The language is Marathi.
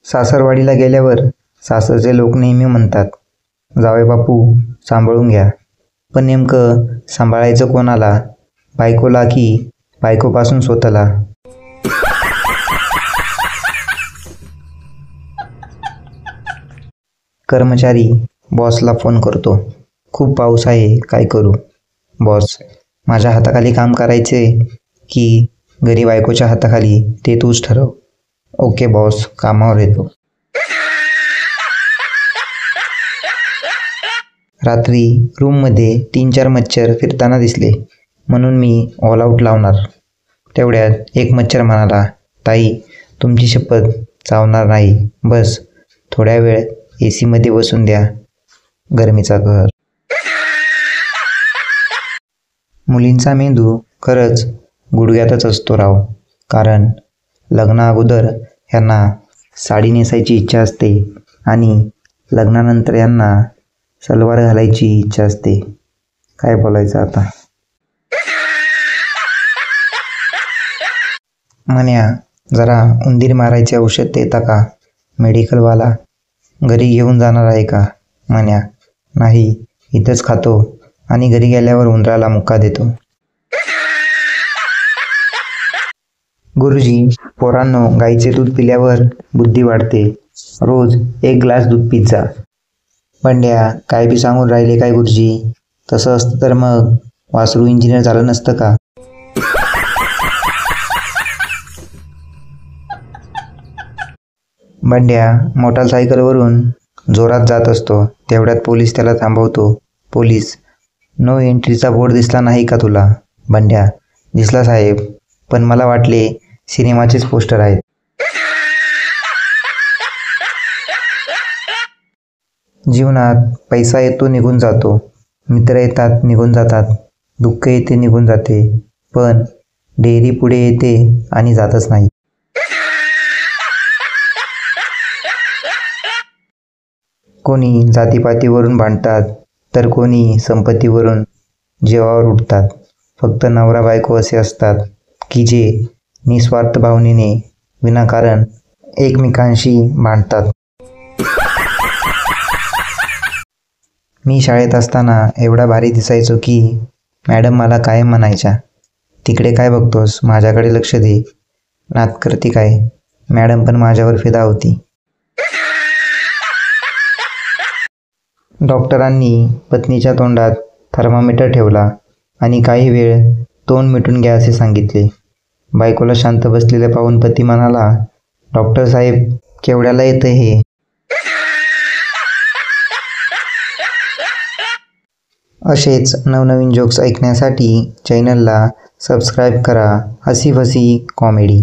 सासरवाडीला गेल्यावर सासरचे लोक नेहमी म्हणतात, जावई बापू सांभाळून घ्या. पण नेमकं सांभाळायचं कोणाला, बायकोला की बायकोपासून स्वतःला? कर्मचारी बॉसला फोन करतो, खूप पाऊस आहे, काय करू? बॉस, माझ्या हाताखाली काम करायचे की घरी बायकोच्या हाताखाली, ते तूच ठरव. ओके बॉस, कामावर येतो. रात्री रूममध्ये 3-4 मच्छर फिरताना दिसले म्हणून मी ऑल आऊट लावणार. तेवढ्यात एक मच्छर म्हणाला, ताई तुमची शपथ चावणार नाही, बस थोड्या वेळ AC मध्ये बसून द्या. गरमीचा कहर. मुलींचा मेंदू खरंच गुडघ्यातच असतो राव. कारण लग्ना अगोदर ह्यांना साडी नेसायची इच्छा असते आणि लग्नानंतर यांना सलवार घालायची इच्छा असते. काय बोलायचं आता. म्हण्या, जरा उंदीर मारायचे औषध देता का? मेडिकलवाला. घरी घेऊन जाणार आहे का? म्हण्या, नाही, इथंच खातो आणि घरी गेल्यावर उंदराला मुक्का देतो. गुरुजी, पोरांनो, गाईचे दूध पिल्यावर बुद्धी वाढते. रोज 1 ग्लास दूध पीत जा. बंड्या, काय बी सांगून राहिले काय गुरुजी? तसं असतं तर मग वासरू इंजिनियर झालं नसतं का? बंड्या मोटारसायकलवरून जोरात जात असतो, तेवढ्यात पोलीस त्याला थांबवतो. पोलीस, नो एंट्रीचा बोर्ड दिसला नाही का तुला? बंड्या, दिसला साहेब, पण मला वाटले सिनेमाचेच पोस्टर आहेत. जीवनात पैसा येतो निघून जातो, मित्र येतात निघून जातात, दुःख येते निघून जाते, पण डेअरी पुढे येते आणि जातच नाही. कोणी जातीपातीवरून भांडतात तर कोणी संपत्तीवरून जीवावर उठतात. फक्त नवरा बायको असे असतात की जे निस्वार्थ भावनेने विनाकारण एकमेकांशी भांडतात. मी शाळेत असताना एवढा भारी दिसायचो की मॅडम मला कायम म्हणायच्या, तिकडे काय बघतोस, माझ्याकडे लक्ष दे. नात करती काय? मॅडम पण माझ्यावर फिदा होती. डॉक्टरांनी पत्नीच्या तोंडात थर्मामीटर ठेवला आणि काही वेळ तोंड मिटून घ्या असे सांगितले. बायकोला शांत बसलेले पाहून पती म्हणाला, डॉक्टर साहेब, केवढ्याला येतं हे? असेच नवनवीन जोक्स ऐकण्यासाठी चॅनलला सबस्क्राईब करा. हसी फसी कॉमेडी.